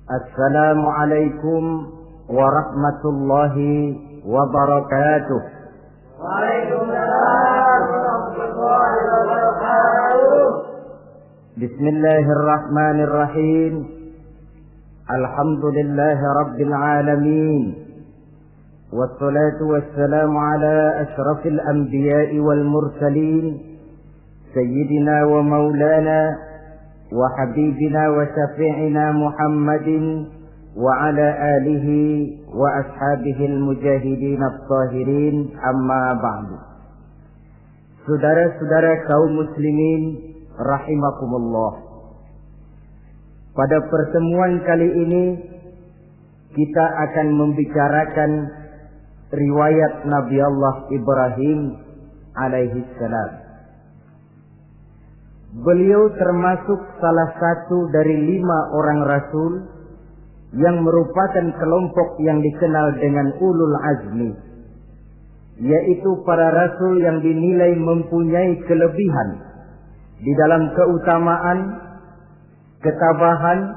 Assalamualaikum warahmatullahi wabarakatuh. Waalaikumsalam warahmatullahi wabarakatuh. Bismillahirrahmanirrahim. Alhamdulillahi rabbil alamin. Wassalatu wassalamu ala ashrafil anbiya'i wal mursalin sayyidina wa maulana وحبيبنا وشفيعنا محمد وعلى آله وأصحابه المجاهدين الطاهرين أما بعد. Saudara-saudara kaum muslimin rahimakumullah. Pada pertemuan kali ini kita akan membicarakan riwayat Nabi Allah Ibrahim alaihi salam. Beliau termasuk salah satu dari 5 orang rasul yang merupakan kelompok yang dikenal dengan ulul azmi, yaitu para rasul yang dinilai mempunyai kelebihan di dalam keutamaan, ketabahan,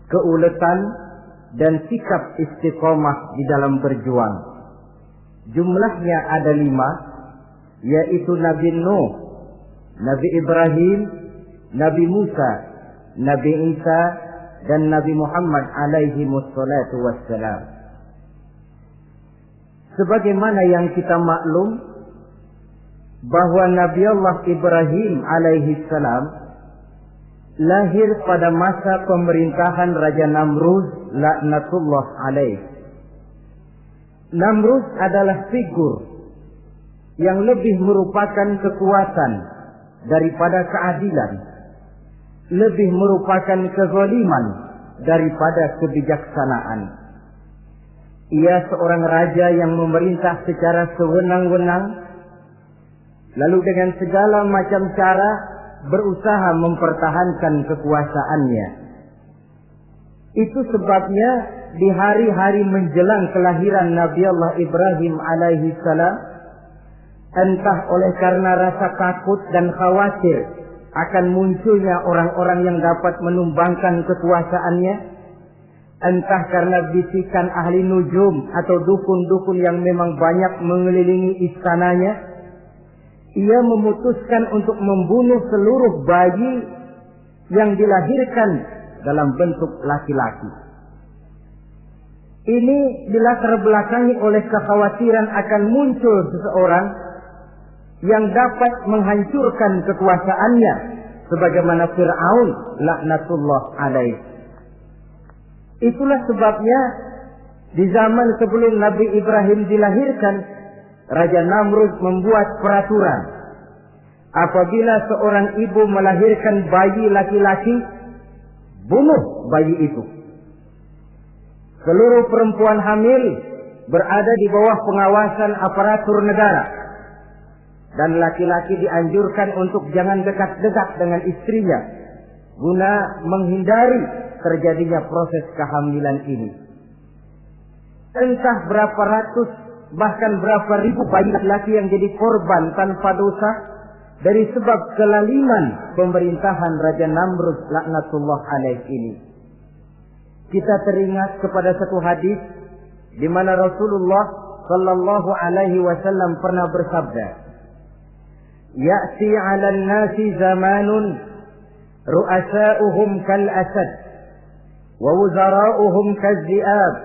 keuletan, dan sikap istiqomah di dalam berjuang. Jumlahnya ada 5, yaitu Nabi Nuh, Nabi Ibrahim, Nabi Musa, Nabi Isa, dan Nabi Muhammad alaihi wassalatu wassalam. Sebagaimana yang kita maklum bahwa Nabi Allah Ibrahim alaihi salam lahir pada masa pemerintahan Raja Namrud laknatullah alaih. Namrud adalah figur yang lebih merupakan kekuatan daripada keadilan, lebih merupakan kezaliman daripada kebijaksanaan. Ia seorang raja yang memerintah secara sewenang-wenang, lalu dengan segala macam cara berusaha mempertahankan kekuasaannya. Itu sebabnya di hari-hari menjelang kelahiran Nabi Allah Ibrahim alaihi salam, entah oleh karena rasa takut dan khawatir akan munculnya orang-orang yang dapat menumbangkan kekuasaannya, entah karena bisikan ahli nujum atau dukun-dukun yang memang banyak mengelilingi istananya, ia memutuskan untuk membunuh seluruh bayi yang dilahirkan dalam bentuk laki-laki. Ini dilatar belakangi oleh kekhawatiran akan muncul seseorang yang dapat menghancurkan kekuasaannya, sebagaimana Fir'aun laknatullah alaih. Itulah sebabnya di zaman sebelum Nabi Ibrahim dilahirkan, Raja Namrud membuat peraturan. Apabila seorang ibu melahirkan bayi laki-laki, bunuh bayi itu. Seluruh perempuan hamil berada di bawah pengawasan aparatur negara, dan laki-laki dianjurkan untuk jangan dekat-dekat dengan istrinya guna menghindari terjadinya proses kehamilan ini. Entah berapa ratus bahkan berapa ribu bayi laki-laki yang jadi korban tanpa dosa dari sebab kelaliman pemerintahan Raja Namrud laknatullah alaih ini. Kita teringat kepada satu hadis di mana Rasulullah sallallahu alaihi wasallam pernah bersabda, ya'ti 'alan nasi zamanun ru'asa'uhum kal asad wa wuzara'uhum kal zi'ab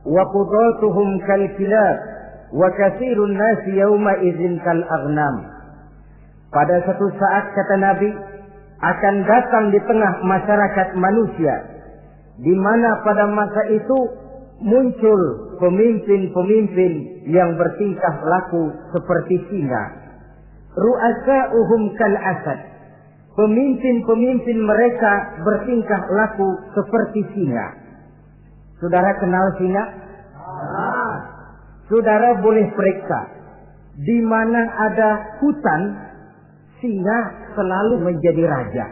wa qudatuhum kal kilab wa katsirun nasi yawma idzin kal aghnam. Pada suatu saat, kata Nabi, akan datang di tengah masyarakat manusia, di mana pada masa itu muncul pemimpin-pemimpin yang bertingkah laku seperti singa. Ru'asa'uhum kal asad. Pemimpin-pemimpin mereka bertingkah laku seperti singa. Saudara kenal singa? Saudara boleh periksa. Di mana ada hutan, singa selalu menjadi raja.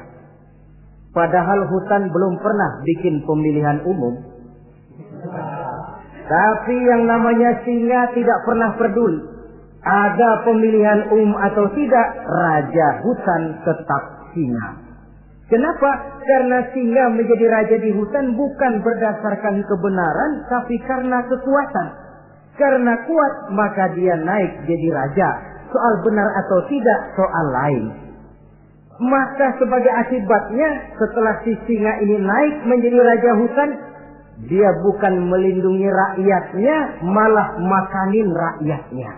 Padahal hutan belum pernah bikin pemilihan umum. Tapi yang namanya singa tidak pernah peduli. Ada pemilihan umum atau tidak, raja hutan tetap singa. Kenapa? Karena singa menjadi raja di hutan bukan berdasarkan kebenaran, tapi karena kekuatan. Karena kuat, maka dia naik jadi raja. Soal benar atau tidak, soal lain. Maka sebagai akibatnya, setelah si singa ini naik menjadi raja hutan, dia bukan melindungi rakyatnya, malah makanin rakyatnya.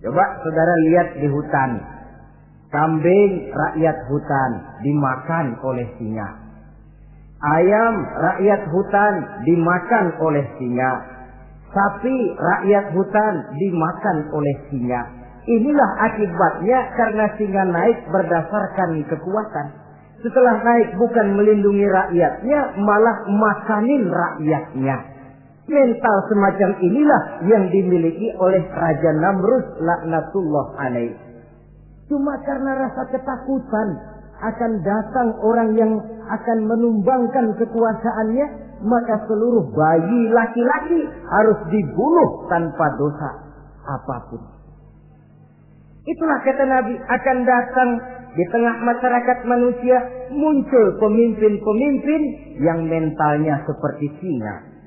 Coba saudara lihat di hutan. Kambing rakyat hutan dimakan oleh singa. Ayam rakyat hutan dimakan oleh singa. Sapi rakyat hutan dimakan oleh singa. Inilah akibatnya karena singa naik berdasarkan kekuatan. Setelah naik bukan melindungi rakyatnya, malah makanin rakyatnya. Mental semacam inilah yang dimiliki oleh Raja Namrud laknatullah alaih. Cuma karena rasa ketakutan akan datang orang yang akan menumbangkan kekuasaannya, maka seluruh bayi laki-laki harus dibunuh tanpa dosa apapun. Itulah kata Nabi, akan datang di tengah masyarakat manusia muncul pemimpin-pemimpin yang mentalnya seperti singa.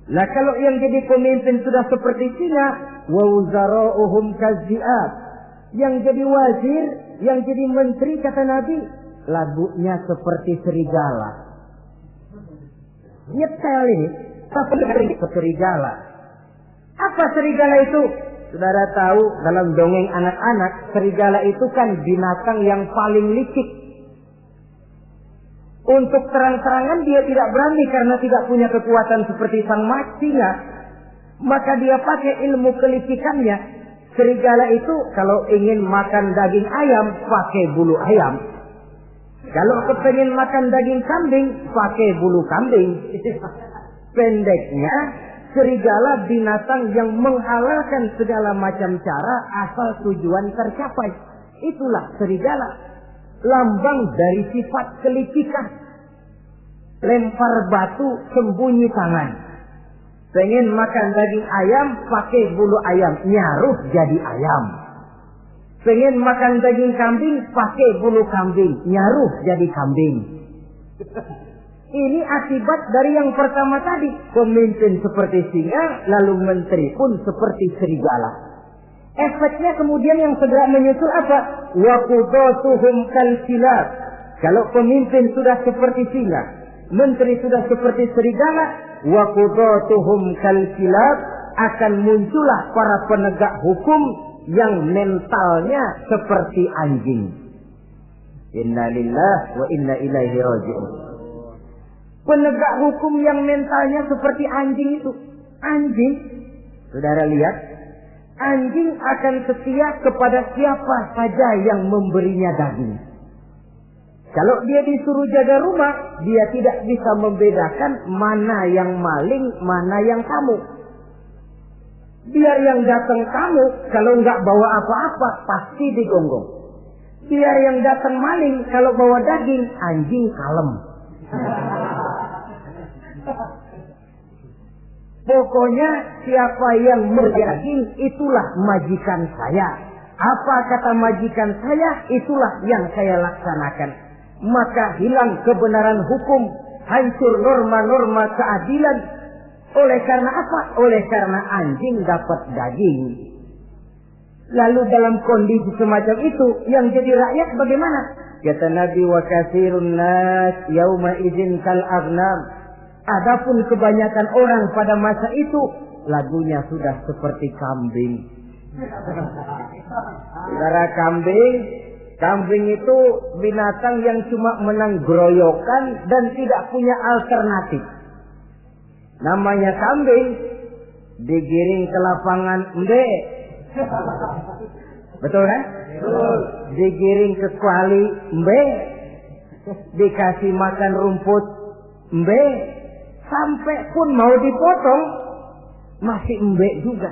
Nah kalau yang jadi pemimpin sudah seperti singa, wa wuzara'uhum kadzi'ab, yang jadi wazir, yang jadi menteri, kata Nabi, lagunya seperti serigala. Nyetel ini, tapi serigala. Apa serigala itu? Saudara tahu dalam dongeng anak-anak, serigala itu kan binatang yang paling licik. Untuk terang-terangan dia tidak berani karena tidak punya kekuatan seperti sang singa. Maka dia pakai ilmu kelicikannya. Serigala itu kalau ingin makan daging ayam, pakai bulu ayam. Kalau kepengen makan daging kambing, pakai bulu kambing. Pendeknya, serigala binatang yang menghalalkan segala macam cara asal tujuan tercapai. Itulah serigala. Lambang dari sifat kelicikan. Lempar batu, sembunyi tangan. Pengen makan daging ayam, pakai bulu ayam, nyaruh jadi ayam. Pengen makan daging kambing, pakai bulu kambing, nyaruh jadi kambing. Ini akibat dari yang pertama tadi. Pemimpin seperti singa, lalu menteri pun seperti serigala. Efeknya kemudian yang segera menyusul apa? Wa qudatuhum kal kilab. Kalau pemimpin sudah seperti singa, menteri sudah seperti serigala, wa qudatuhum kal kilab, akan muncullah para penegak hukum yang mentalnya seperti anjing. Inna lillahi wa inna ilaihi raji'un. Penegak hukum yang mentalnya seperti anjing itu. Anjing, saudara lihat, anjing akan setia kepada siapa saja yang memberinya daging. Kalau dia disuruh jaga rumah, dia tidak bisa membedakan mana yang maling, mana yang tamu. Biar yang datang tamu, kalau nggak bawa apa-apa, pasti digonggong. Biar yang datang maling, kalau bawa daging, anjing kalem. Pokoknya siapa yang berdaging, itulah majikan saya. Apa kata majikan saya, itulah yang saya laksanakan. Maka hilang kebenaran hukum, hancur norma-norma keadilan. Oleh karena apa? Oleh karena anjing dapat daging. Lalu dalam kondisi semacam itu yang jadi rakyat bagaimana? Kata Nabi, wa katsirun nas yauma idzin kal aghnam. Adapun kebanyakan orang pada masa itu lagunya sudah seperti kambing. Saudara, kambing itu binatang yang cuma menang groyokan dan tidak punya alternatif. Namanya kambing, digiring ke lapangan embe. Betul kan? Digiring ke kuali embe, dikasih makan rumput embe, sampai pun mau dipotong masih embe juga.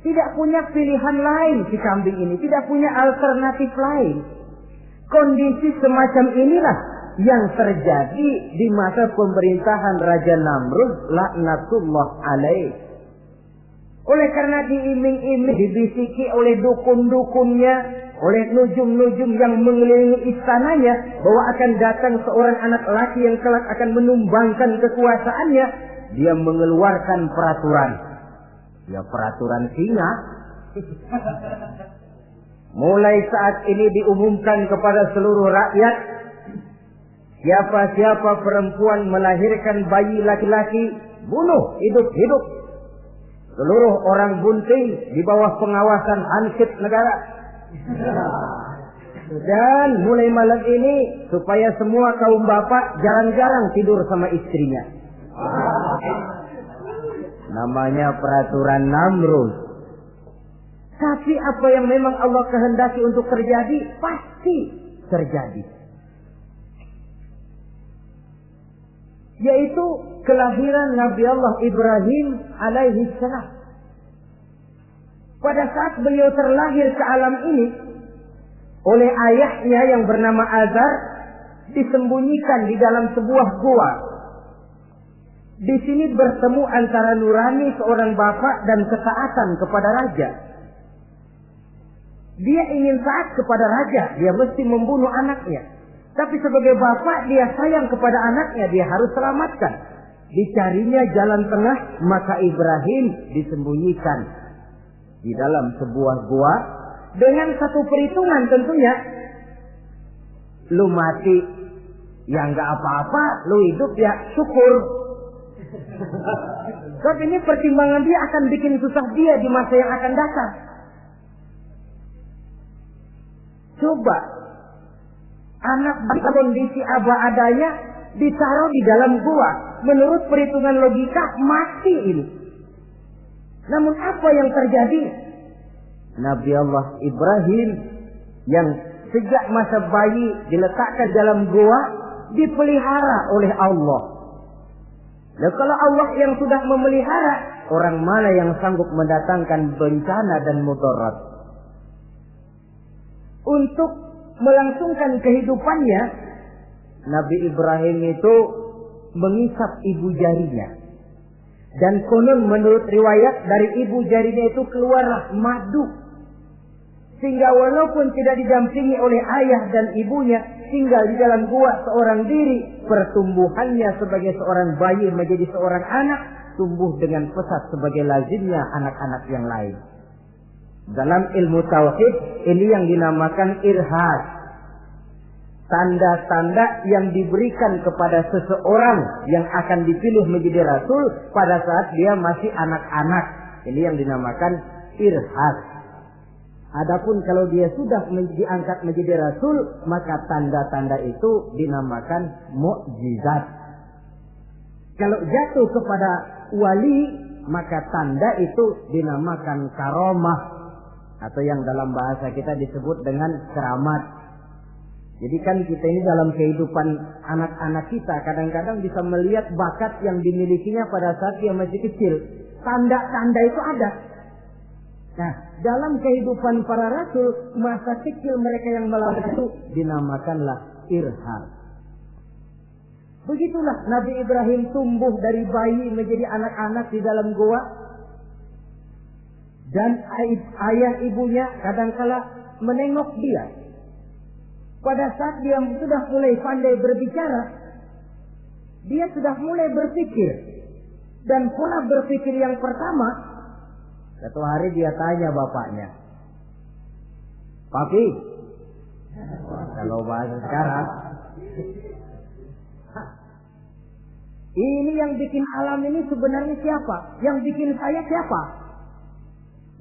Tidak punya pilihan lain si kambing ini, tidak punya alternatif lain. Kondisi semacam inilah yang terjadi di masa pemerintahan Raja Namrud laknatullah alaih. Oleh karena diiming-iming, dibisiki oleh dukun-dukunnya, oleh nujum-nujum yang mengelilingi istananya, bahwa akan datang seorang anak laki yang kelak akan menumbangkan kekuasaannya, dia mengeluarkan peraturan. Ya, peraturan singa. Mulai saat ini diumumkan kepada seluruh rakyat, siapa-siapa perempuan melahirkan bayi laki-laki, bunuh hidup-hidup. Seluruh orang bunting di bawah pengawasan hansip negara. Dan mulai malam ini, supaya semua kaum bapak jarang-jarang tidur sama istrinya. Namanya peraturan Namrud. Tapi apa yang memang Allah kehendaki untuk terjadi, pasti terjadi. Yaitu kelahiran Nabi Allah Ibrahim alaihi salam. Pada saat beliau terlahir ke alam ini, oleh ayahnya yang bernama Azar, disembunyikan di dalam sebuah gua. Di sini bertemu antara nurani seorang bapak dan ketaatan kepada raja. Dia ingin taat kepada raja, dia mesti membunuh anaknya. Tapi sebagai bapak, dia sayang kepada anaknya, dia harus selamatkan. Dicarinya jalan tengah, maka Ibrahim disembunyikan di dalam sebuah gua dengan satu perhitungan tentunya. Lu mati, ya nggak apa-apa, lu hidup ya syukur. Sebab ini pertimbangan dia akan bikin susah dia di masa yang akan datang. Coba anak kondisi apa adanya ditaruh di dalam gua, menurut perhitungan logika mati ini. Namun apa yang terjadi? Nabi Allah Ibrahim yang sejak masa bayi diletakkan dalam gua dipelihara oleh Allah. Nah, kalau Allah yang sudah memelihara, orang mana yang sanggup mendatangkan bencana dan mudarat? Untuk melangsungkan kehidupannya, Nabi Ibrahim itu mengisap ibu jarinya. Dan konon menurut riwayat dari ibu jarinya itu keluarlah madu. Sehingga walaupun tidak didampingi oleh ayah dan ibunya, tinggal di dalam gua seorang diri, pertumbuhannya sebagai seorang bayi menjadi seorang anak, tumbuh dengan pesat sebagai lazimnya anak-anak yang lain. Dalam ilmu tauhid ini yang dinamakan irhas. Tanda-tanda yang diberikan kepada seseorang yang akan dipilih menjadi rasul pada saat dia masih anak-anak. Ini yang dinamakan irhas. Adapun kalau dia sudah diangkat menjadi rasul, maka tanda-tanda itu dinamakan mukjizat. Kalau jatuh kepada wali, maka tanda itu dinamakan karomah, atau yang dalam bahasa kita disebut dengan keramat. Jadi kan kita ini dalam kehidupan anak-anak kita kadang-kadang bisa melihat bakat yang dimilikinya pada saat dia masih kecil. Tanda-tanda itu ada. Nah, dalam kehidupan para rasul, masa kecil mereka yang melakukan itu dinamakanlah irham. Begitulah Nabi Ibrahim tumbuh dari bayi menjadi anak-anak di dalam gua. Dan ayah ibunya kadangkala menengok dia. Pada saat dia sudah mulai pandai berbicara, dia sudah mulai berpikir. Dan pola berpikir yang pertama, Satu hari dia tanya bapaknya, "Papi," kalau bahasa sekarang, "ini yang bikin alam ini sebenarnya siapa? Yang bikin saya siapa?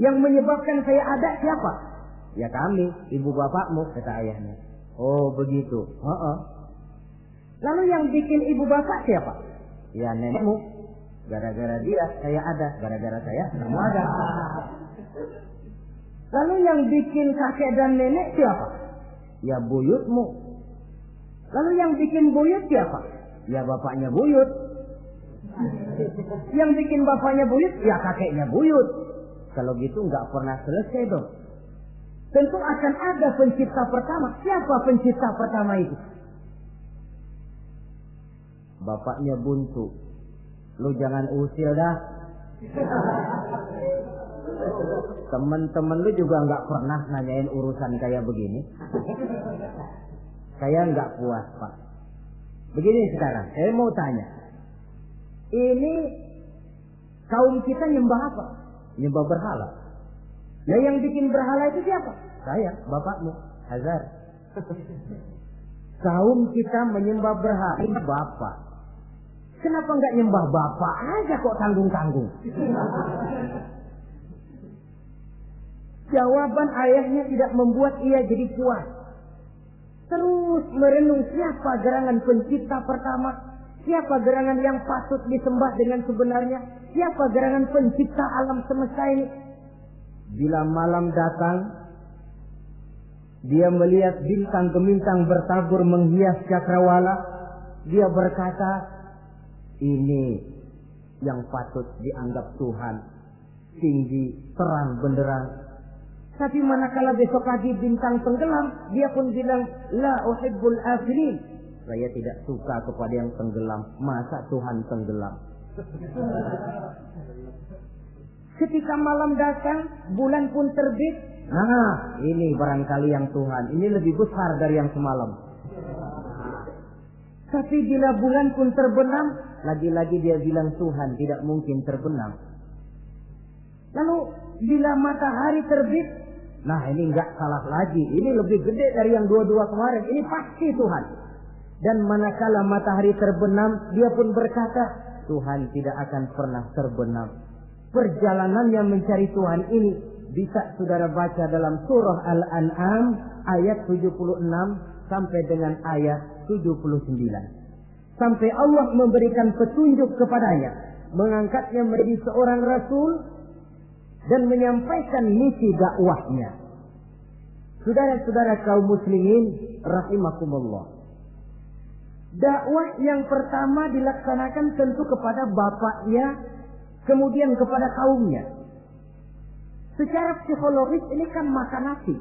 Yang menyebabkan saya ada siapa?" "Ya kami, ibu bapakmu," kata ayahnya. "Oh begitu." "Lalu yang bikin ibu bapak siapa?" "Ya nenekmu. Gara-gara dia saya ada, gara-gara saya kamu ada." "Lalu yang bikin kakek dan nenek siapa?" "Ya buyutmu." "Lalu yang bikin buyut siapa?" "Ya bapaknya buyut." "Yang bikin bapaknya buyut?" "Ya kakeknya buyut." Kalau gitu nggak pernah selesai dong. Tentu akan ada pencipta pertama. Siapa pencipta pertama itu? Bapaknya buntu. "Lu jangan usil dah. Temen-temen lu juga nggak pernah nanyain urusan kayak begini. Saya nggak puas, Pak. Begini sekarang, saya mau tanya. Ini kaum kita nyembah apa? Nyembah berhala. Ya yang bikin berhala itu siapa? Saya, bapakmu, Hazar. Kaum kita menyembah berhala. Ini bapak. Kenapa nggak nyembah bapak aja kok tanggung-tanggung? Jawaban ayahnya tidak membuat ia jadi puas. Terus merenung siapa gerangan pencipta pertama, siapa gerangan yang patut disembah dengan sebenarnya, siapa gerangan pencipta alam semesta ini. Bila malam datang, dia melihat bintang gemintang bertabur menghias cakrawala. Dia berkata, "Ini yang patut dianggap Tuhan, tinggi, terang benderang." Tapi manakala besok pagi bintang tenggelam, dia pun bilang, "La uhibbul afilin." Saya tidak suka kepada yang tenggelam. Masa Tuhan tenggelam? Ketika malam datang, bulan pun terbit. Nah, ini barangkali yang Tuhan. Ini lebih besar dari yang semalam. Tapi bila bulan pun terbenam, lagi-lagi dia bilang Tuhan tidak mungkin terbenam. Lalu bila matahari terbit, nah ini enggak salah lagi. Ini lebih gede dari yang dua-dua kemarin. Ini pasti Tuhan. Dan manakala matahari terbenam, dia pun berkata, Tuhan tidak akan pernah terbenam. Perjalanannya mencari Tuhan ini bisa saudara baca dalam surah Al-An'am ayat 76 sampai dengan ayat 79. Sampai Allah memberikan petunjuk kepadanya, mengangkatnya menjadi seorang rasul dan menyampaikan misi dakwahnya. Saudara-saudara kaum muslimin rahimakumullah. Dakwah yang pertama dilaksanakan tentu kepada bapaknya, kemudian kepada kaumnya. Secara psikologis ini kan makan nasi.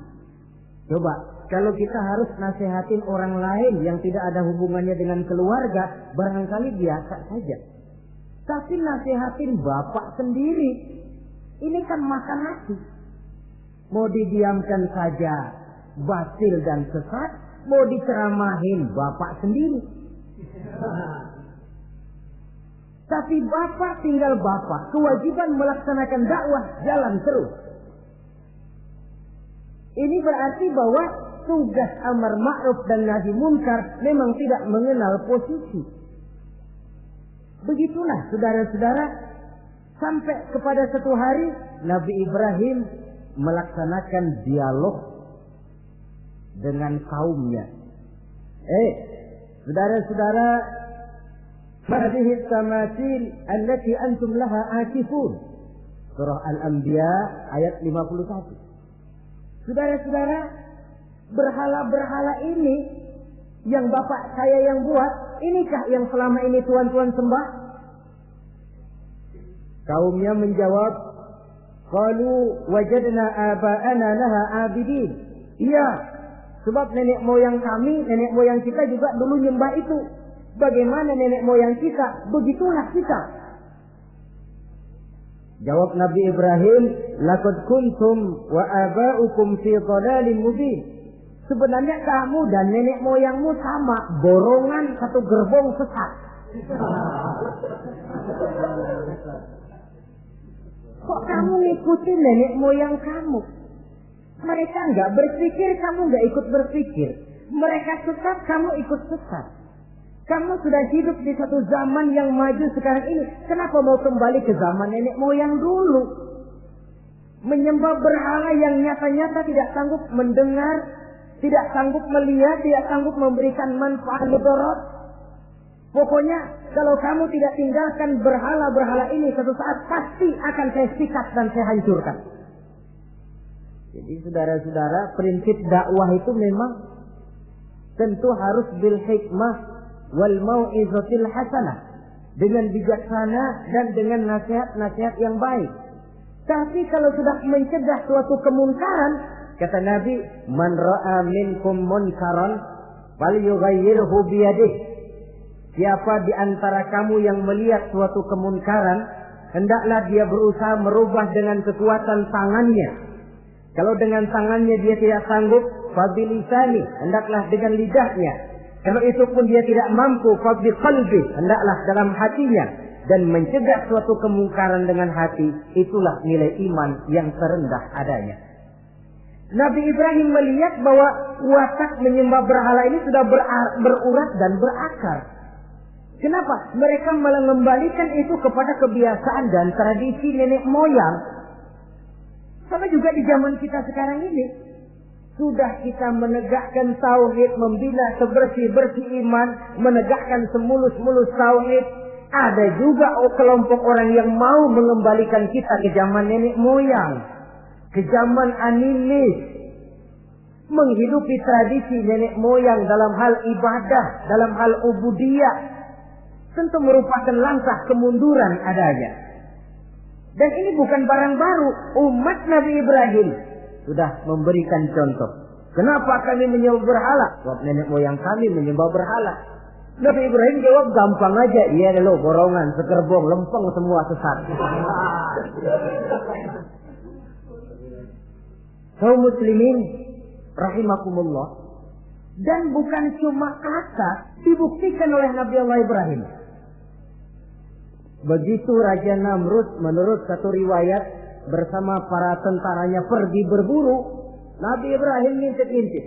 Coba, kalau kita harus nasihatin orang lain yang tidak ada hubungannya dengan keluarga, barangkali biasa saja. Tapi nasihatin bapak sendiri, ini kan makan nasi. Mau didiamkan saja, batil dan sesat, mau diceramahin bapak sendiri. Tapi bapak tinggal bapak, kewajiban melaksanakan dakwah jalan terus. Ini berarti bahwa tugas amar ma'ruf dan nahi munkar memang tidak mengenal posisi. Begitulah saudara-saudara, sampai kepada satu hari Nabi Ibrahim melaksanakan dialog dengan kaumnya. Saudara-saudara, hadhihi tamathil allati antum laha akifun. Surah Al-Anbiya ayat 51. Saudara-saudara, berhala-berhala ini yang bapak saya yang buat, inikah yang selama ini tuan-tuan sembah? Kaumnya menjawab, qalu wajadna aba'ana laha abidin. Iya, sebab nenek moyang kami, nenek moyang kita juga dulu nyembah itu. Bagaimana nenek moyang kita, begitulah kita. Jawab Nabi Ibrahim, laqad kuntum wa aba'ukum fi dhalalin mubin. Sebenarnya kamu dan nenek moyangmu sama, borongan satu gerbong sesat. Kok kamu ngikutin nenek moyang kamu? Mereka nggak berpikir, kamu nggak ikut berpikir. Mereka sesat, kamu ikut sesat. Kamu sudah hidup di satu zaman yang maju sekarang ini. Kenapa mau kembali ke zaman nenek moyang dulu? Menyembah berhala yang nyata-nyata tidak sanggup mendengar, tidak sanggup melihat, tidak sanggup memberikan manfaat mudarat. Pokoknya kalau kamu tidak tinggalkan berhala-berhala ini, satu saat pasti akan saya sikat dan saya hancurkan. Jadi saudara-saudara, prinsip dakwah itu memang tentu harus bil hikmah wal mau'izatil hasanah, dengan bijaksana dan dengan nasihat-nasihat yang baik. Tapi kalau sudah mencegah suatu kemungkaran, kata Nabi, man ra'a minkum munkaran falyughayyirhu biyadihi. Siapa di antara kamu yang melihat suatu kemungkaran, hendaklah dia berusaha merubah dengan kekuatan tangannya. Kalau dengan tangannya dia tidak sanggup, fabilisani, hendaklah dengan lidahnya. Kalau itu pun dia tidak mampu, fabiqalbi, hendaklah dalam hatinya. Dan mencegah suatu kemungkaran dengan hati, itulah nilai iman yang terendah adanya. Nabi Ibrahim melihat bahwa watak menyembah berhala ini sudah berurat dan berakar. Kenapa? Mereka mengembalikan itu kepada kebiasaan dan tradisi nenek moyang. Sama juga di zaman kita sekarang ini. Sudah kita menegakkan tauhid, membina sebersih-bersih iman, menegakkan semulus-mulus tauhid. Ada juga kelompok orang yang mau mengembalikan kita ke zaman nenek moyang, ke zaman animis, menghidupi tradisi nenek moyang dalam hal ibadah, dalam hal ubudiyah. Tentu merupakan langkah kemunduran adanya. Dan ini bukan barang baru. Umat Nabi Ibrahim sudah memberikan contoh. Kenapa kami menyembah berhala? Sebab nenek moyang kami menyembah berhala. Nabi Ibrahim jawab gampang aja. Iya lo, borongan, sekerbong, lempeng semua sesat. Kaum muslimin rahimakumullah. Dan bukan cuma kata, dibuktikan oleh Nabi Allah Ibrahim. Begitu Raja Namrud menurut satu riwayat bersama para tentaranya pergi berburu, Nabi Ibrahim ngintip-ngintip.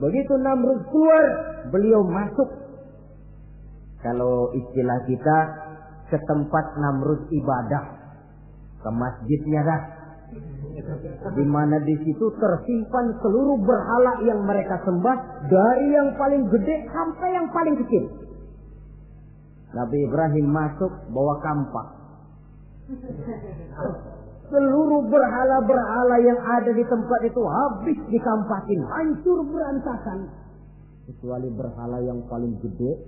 Begitu Namrud keluar, beliau masuk. Kalau istilah kita, ke tempat Namrud ibadah, ke masjidnya dah. Di mana di situ tersimpan seluruh berhala yang mereka sembah, dari yang paling gede sampai yang paling kecil. Nabi Ibrahim masuk bawa kampak. Seluruh berhala-berhala yang ada di tempat itu habis dikampakin, hancur berantakan. Kecuali berhala yang paling gede,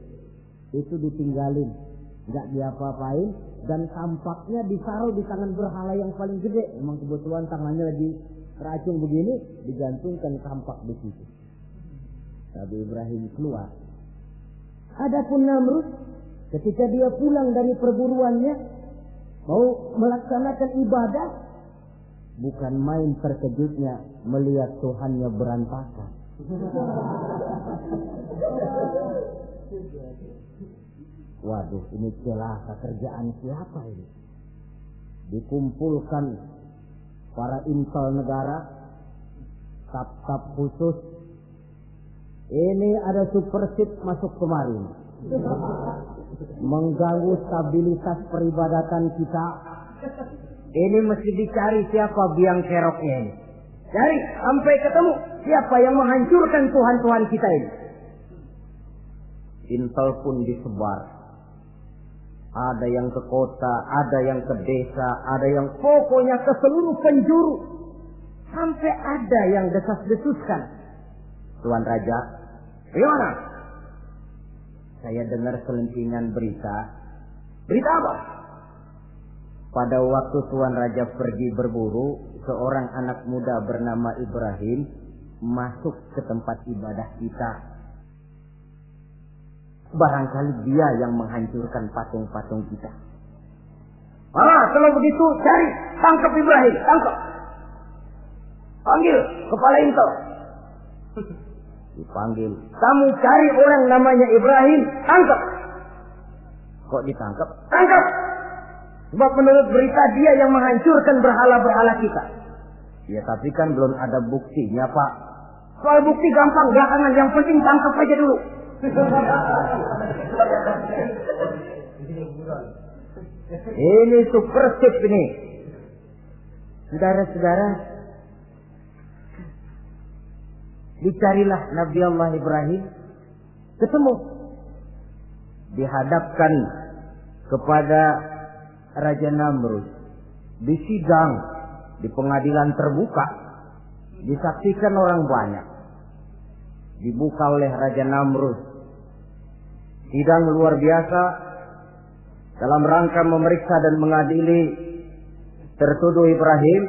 itu ditinggalin, nggak diapa-apain, dan kampaknya ditaruh di tangan berhala yang paling gede. Memang kebetulan tangannya lagi teracung begini, digantungkan kampak di situ. Nabi Ibrahim keluar. Adapun Namrud, ketika dia pulang dari perburuannya, mau melaksanakan ibadah, bukan main terkejutnya melihat Tuhannya berantakan. Waduh, ini celaka, kerjaan siapa ini? Dikumpulkan para intel negara, staf-staf khusus. Ini ada supersip masuk kemarin, mengganggu stabilitas peribadatan kita. Ini mesti dicari siapa biang keroknya ini. Cari sampai ketemu siapa yang menghancurkan Tuhan-Tuhan kita ini. Intel pun disebar. Ada yang ke kota, ada yang ke desa, ada yang pokoknya ke seluruh penjuru. Sampai ada yang desas-desuskan. Tuan Raja, gimana? Saya dengar selentingan berita. Berita apa? Pada waktu Tuan Raja pergi berburu, seorang anak muda bernama Ibrahim masuk ke tempat ibadah kita. Barangkali dia yang menghancurkan patung-patung kita. Kalau begitu cari, tangkap Ibrahim, tangkap. Panggil kepala intel. Dipanggil. Kamu cari orang namanya Ibrahim, tangkap. Kok ditangkap? Tangkap. Sebab menurut berita dia yang menghancurkan berhala-berhala kita. Ya tapi kan belum ada buktinya Pak. Soal bukti gampang belakangan, yang penting tangkap aja dulu. Ini supersip ini. Saudara-saudara, dicarilah Nabi Allah Ibrahim, ketemu, dihadapkan kepada Raja Namrud, disidang di pengadilan terbuka, disaksikan orang banyak, dibuka oleh Raja Namrud. Sidang luar biasa dalam rangka memeriksa dan mengadili tertuduh Ibrahim.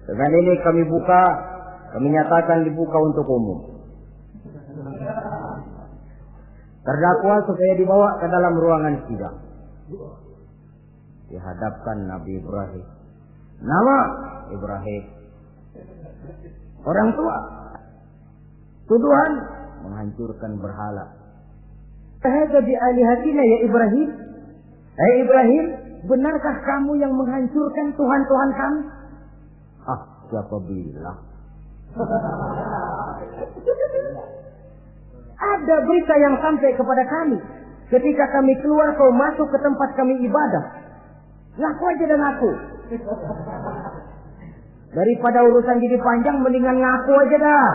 Dengan ini kami nyatakan dibuka untuk umum. Terdakwa supaya dibawa ke dalam ruangan sidang. Dihadapkan Nabi Ibrahim. Nama Ibrahim. Orang tua. Tuduhan menghancurkan berhala. Hadza bi alihatina ya Ibrahim. Hai Ibrahim, benarkah kamu yang menghancurkan Tuhan-Tuhan kami? Ah, siapa bilang? Ada berita yang sampai kepada kami. Ketika kami keluar, kau masuk ke tempat kami ibadah. Ngaku aja dan ngaku. Daripada urusan jadi panjang, mendingan ngaku aja dah.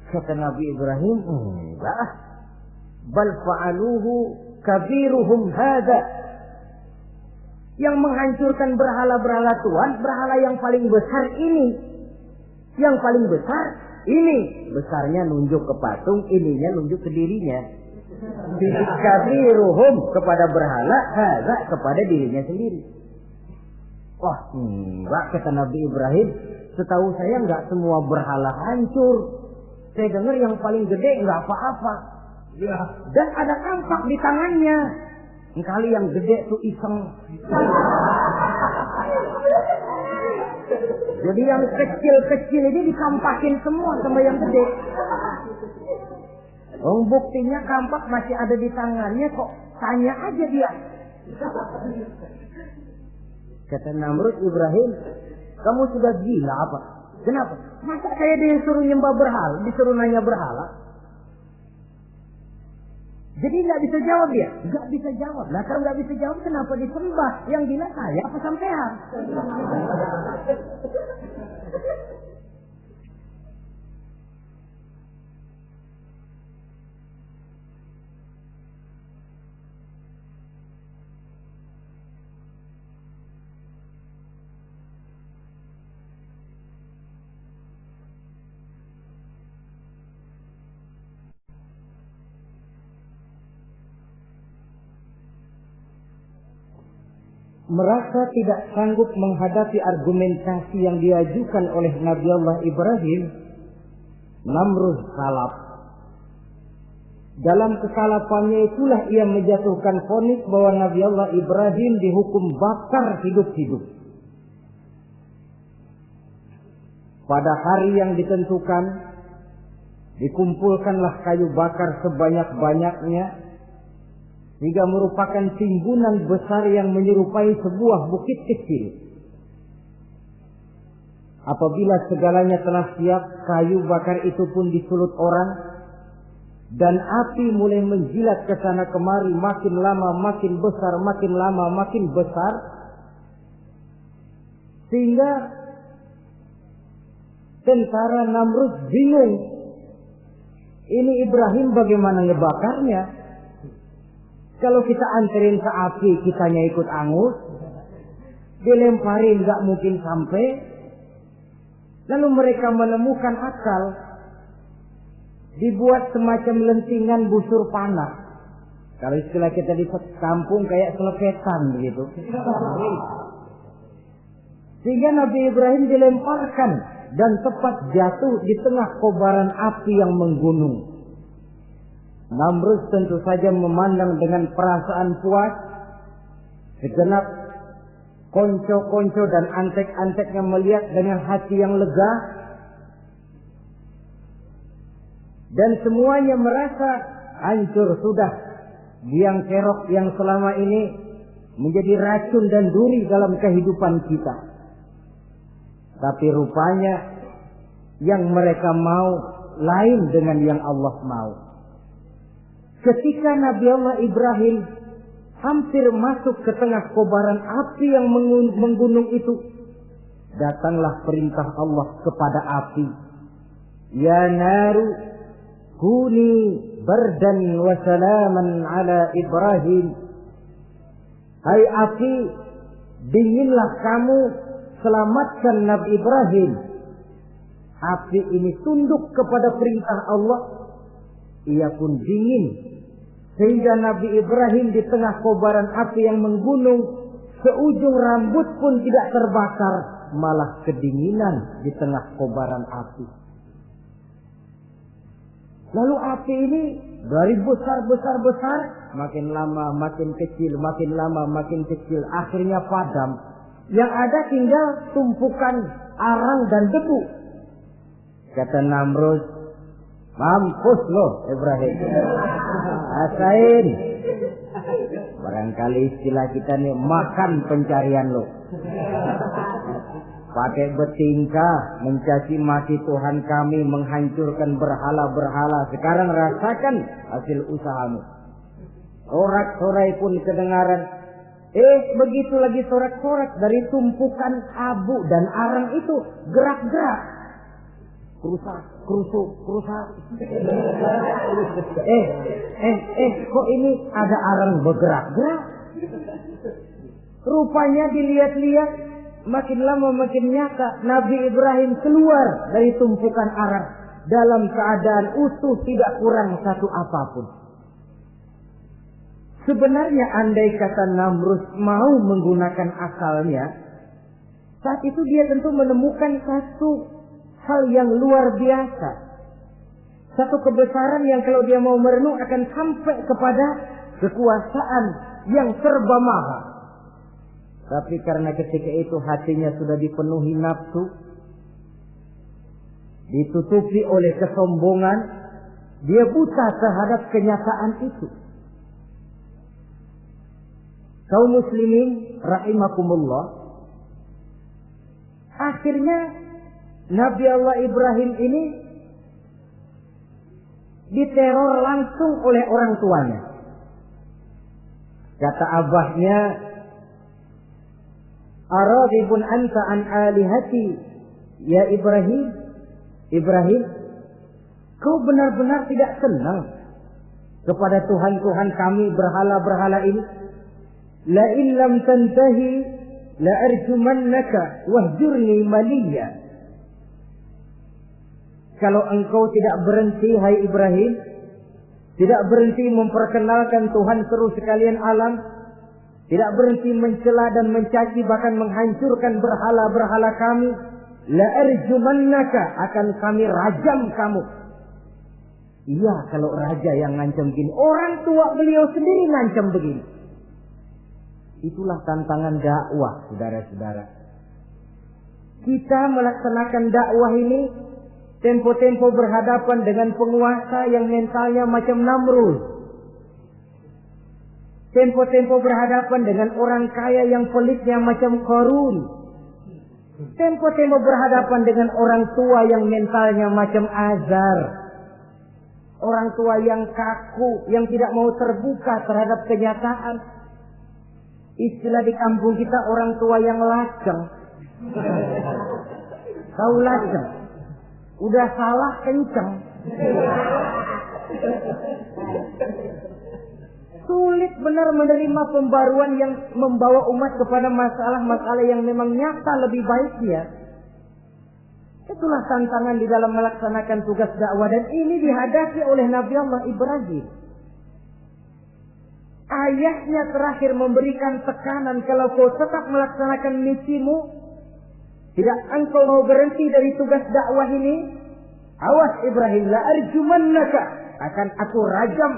Kata Nabi Ibrahim, enggak. Bal fa'aluhu kabiruhum hadza. Yang menghancurkan berhala-berhala Tuhan, berhala yang paling besar ini. Yang paling besar ini. Besarnya nunjuk ke patung, ininya nunjuk ke dirinya. Kabiruhum kepada berhala, hadza kepada dirinya sendiri. Wah, enggak, kata Nabi Ibrahim. Setahu saya enggak semua berhala hancur. Saya dengar yang paling gede enggak apa-apa. Ya. Dan ada kampak di tangannya. Kali yang gede tuh iseng. Jadi yang kecil-kecil ini dikampakin semua sama yang gede. Oh, buktinya kampak masih ada di tangannya, kok tanya aja dia. Kata Namrud, Ibrahim, kamu sudah gila apa? Kenapa? Masa saya disuruh nyembah berhala, disuruh nanya berhala? Jadi nggak bisa jawab dia, nggak bisa jawab. Nah kalau nggak bisa jawab, kenapa disembah? Yang gila saya apa sampean? Merasa tidak sanggup menghadapi argumentasi yang diajukan oleh Nabi Allah Ibrahim, Namrud salap. Dalam kesalapannya itulah ia menjatuhkan vonis bahwa Nabi Allah Ibrahim dihukum bakar hidup-hidup. Pada hari yang ditentukan, dikumpulkanlah kayu bakar sebanyak-banyaknya, hingga merupakan timbunan besar yang menyerupai sebuah bukit kecil. Apabila segalanya telah siap, kayu bakar itu pun disulut orang, dan api mulai menjilat ke sana kemari, makin lama makin besar, makin lama makin besar, sehingga tentara Namrud bingung. Ini Ibrahim bagaimana ngebakarnya? Kalau kita anterin ke api, kitanya ikut angus, dilemparin nggak mungkin sampai. Lalu mereka menemukan akal, dibuat semacam lentingan busur panah. Kalau istilah kita di kampung kayak selepetan begitu. Sehingga Nabi Ibrahim dilemparkan dan tepat jatuh di tengah kobaran api yang menggunung. Namrud tentu saja memandang dengan perasaan puas. Segenap konco-konco dan antek-anteknya melihat dengan hati yang lega. Dan semuanya merasa hancur sudah biang kerok yang selama ini menjadi racun dan duri dalam kehidupan kita. Tapi rupanya yang mereka mau lain dengan yang Allah mau. Ketika Nabi Allah Ibrahim hampir masuk ke tengah kobaran api yang menggunung itu, datanglah perintah Allah kepada api. Ya naru kuni bardan wa salaman ala Ibrahim. Hai api, dinginlah kamu, selamatkan Nabi Ibrahim. Api ini tunduk kepada perintah Allah. Ia pun dingin. Sehingga Nabi Ibrahim di tengah kobaran api yang menggunung, seujung rambut pun tidak terbakar, malah kedinginan di tengah kobaran api. Lalu api ini dari besar, makin lama makin kecil, makin lama makin kecil, akhirnya padam. Yang ada tinggal tumpukan arang dan debu. Kata Namrud, mampus lo Ibrahim, rasain. Barangkali istilah kita nih, makan pencarian lo. Pakai bertingkah mencaci maki Tuhan kami, menghancurkan berhala-berhala. Sekarang rasakan hasil usahamu. Sorak-sorai pun kedengaran. Begitu lagi sorak-sorak dari tumpukan abu dan arang itu gerak-gerak. Kerusak. Kok ini ada arang bergerak-gerak? Rupanya dilihat-lihat, makin lama makin nyata, Nabi Ibrahim keluar dari tumpukan arang dalam keadaan utuh, tidak kurang satu apapun. Sebenarnya andai kata Namrud mau menggunakan akalnya, saat itu dia tentu menemukan satu hal yang luar biasa. Satu kebesaran yang kalau dia mau merenung akan sampai kepada kekuasaan yang serba maha. Tapi karena ketika itu hatinya sudah dipenuhi nafsu, ditutupi oleh kesombongan, dia buta terhadap kenyataan itu. Kaum muslimin rahimakumullah, akhirnya Nabi Allah Ibrahim ini diteror langsung oleh orang tuanya. Kata abahnya, aradibun anta an alihati ya Ibrahim. Ibrahim, kau benar-benar tidak senang kepada Tuhan-Tuhan kami, berhala-berhala ini? La in lam tantahi la arjumannaka wahjurni maliya. Kalau engkau tidak berhenti, hai Ibrahim, tidak berhenti memperkenalkan Tuhan seru sekalian alam, tidak berhenti mencela dan mencaci bahkan menghancurkan berhala-berhala kami, la arjumannaka, akan kami rajam kamu. Iya, kalau raja yang ngancam begini, orang tua beliau sendiri ngancam begini. Itulah tantangan dakwah, saudara-saudara. Kita melaksanakan dakwah ini tempo-tempo berhadapan dengan penguasa yang mentalnya macam Namrud. Tempo-tempo berhadapan dengan orang kaya yang pelitnya macam Qarun. Tempo-tempo berhadapan dengan orang tua yang mentalnya macam Azar. Orang tua yang kaku, yang tidak mau terbuka terhadap kenyataan. Istilah di kampung kita, orang tua yang laceng. Tahu laceng? Udah salah kenceng. Sulit benar menerima pembaruan yang membawa umat kepada masalah-masalah yang memang nyata lebih baik dia. Itulah tantangan di dalam melaksanakan tugas dakwah, dan ini dihadapi oleh Nabi Allah Ibrahim. Ayahnya terakhir memberikan tekanan, kalau kau tetap melaksanakan misimu, tidak engkau mau berhenti dari tugas dakwah ini, awas Ibrahim, la arjumannaka, akan aku rajam,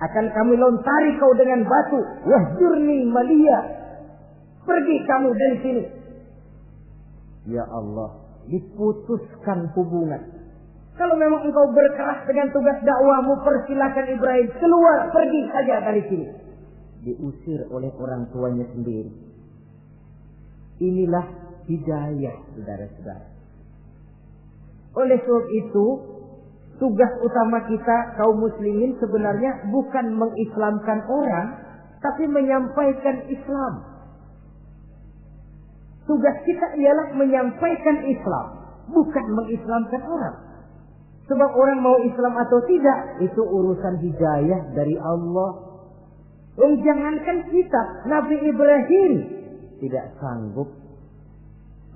akan kami lontari kau dengan batu, wahjurni maliya, pergi kamu dari sini. Ya Allah, diputuskan hubungan. Kalau memang engkau berkeras dengan tugas dakwahmu, persilakan Ibrahim keluar, pergi saja dari sini. Diusir oleh orang tuanya sendiri. Inilah hidayah, saudara-saudara. Oleh sebab itu, tugas utama kita kaum muslimin sebenarnya bukan mengislamkan orang, tapi menyampaikan Islam. Tugas kita ialah menyampaikan Islam, bukan mengislamkan orang. Sebab orang mau Islam atau tidak, itu urusan hidayah dari Allah. Jangankan kita, Nabi Ibrahim tidak sanggup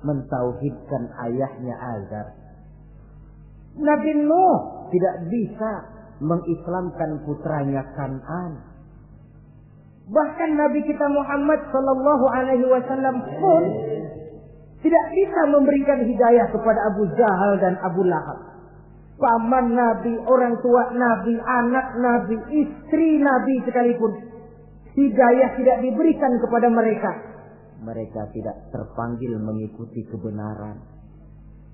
mentauhidkan ayahnya Azar. Nabi Nuh tidak bisa mengislamkan putranya Kan'an. Bahkan Nabi kita Muhammad sallallahu alaihi wasallam pun tidak bisa memberikan hidayah kepada Abu Jahal dan Abu Lahab. Paman Nabi, orang tua Nabi, anak Nabi, istri Nabi sekalipun, hidayah tidak diberikan kepada mereka. Mereka tidak terpanggil mengikuti kebenaran.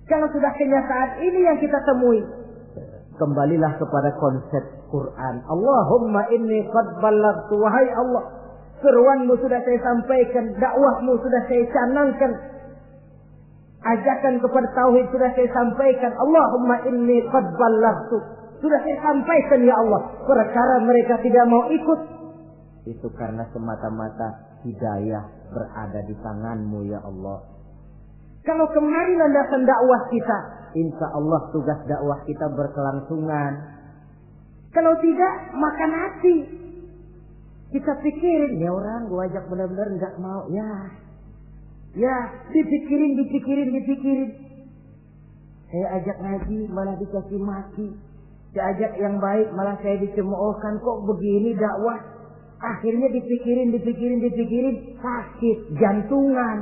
Kalau sudah kenyataan ini yang kita temui, kembalilah kepada konsep Quran. Allahumma inni qad ballaghtu, wahai Allah, seruanmu sudah saya sampaikan, dakwahmu sudah saya canangkan, ajakan kepada tauhid sudah saya sampaikan. Allahumma inni qad ballaghtu, sudah saya sampaikan ya Allah. Perkara mereka tidak mau ikut, itu karena semata-mata hidayah berada di tanganmu ya Allah. Kalau kemarin landasan dakwah kita, insya Allah tugas dakwah kita berkelangsungan. Kalau tidak, makan hati. Kita pikirin, ya orang gua ajak benar-benar nggak mau, ya dipikirin. Saya ajak ngaji malah dikasih maki. Saya ajak yang baik malah saya dicemoohkan. Kok begini dakwah? Akhirnya dipikirin, sakit jantungan.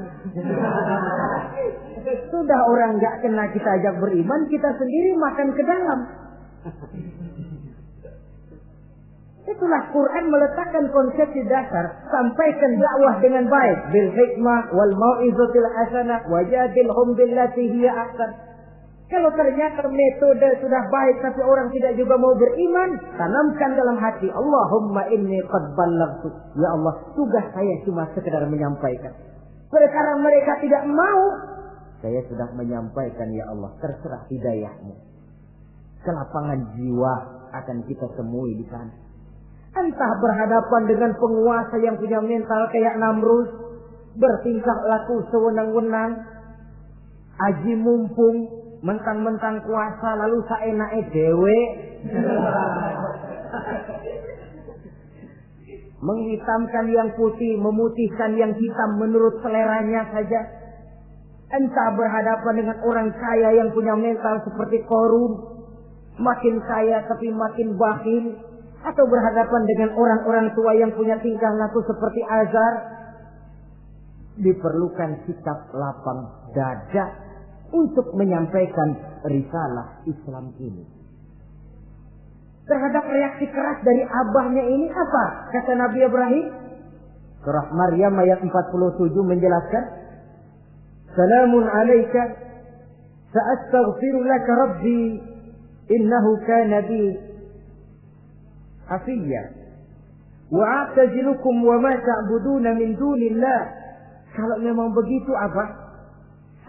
Sudah orang nggak kena kita ajak beriman, kita sendiri makan ke dalam. Itulah Quran meletakkan konsep di dasar, sampaikan dakwah dengan baik, bil hikmah wal mau'izatil hasanah wajadilhum billati hiya ahsan. Kalau ternyata metode sudah baik tapi orang tidak juga mau beriman, tanamkan dalam hati, Allahumma inni qad ballaghtu. Ya Allah, tugas saya cuma sekedar menyampaikan. Perkara mereka tidak mau, saya sudah menyampaikan ya Allah, terserah hidayahmu. Kelapangan jiwa akan kita temui di sana. Entah berhadapan dengan penguasa yang punya mental kayak Namrud, bertingkah laku sewenang-wenang, aji mumpung, mentang-mentang kuasa lalu saenake dhewe, menghitamkan yang putih, memutihkan yang hitam menurut seleranya saja. Entah berhadapan dengan orang kaya yang punya mental seperti Qarun, makin kaya tapi makin bakhil, atau berhadapan dengan orang-orang tua yang punya tingkah laku seperti Azar. Diperlukan sikap lapang dada untuk menyampaikan risalah Islam ini. Terhadap reaksi keras dari abahnya ini apa? Kata Nabi Ibrahim. Surah Maryam ayat 47 menjelaskan, Salamun alaika, sa'astaghfiru laka rabbi, innahu kana bi hafiyya, wa a'tazilukum wa ma ta'buduna min dunillah. Kalau memang begitu apa?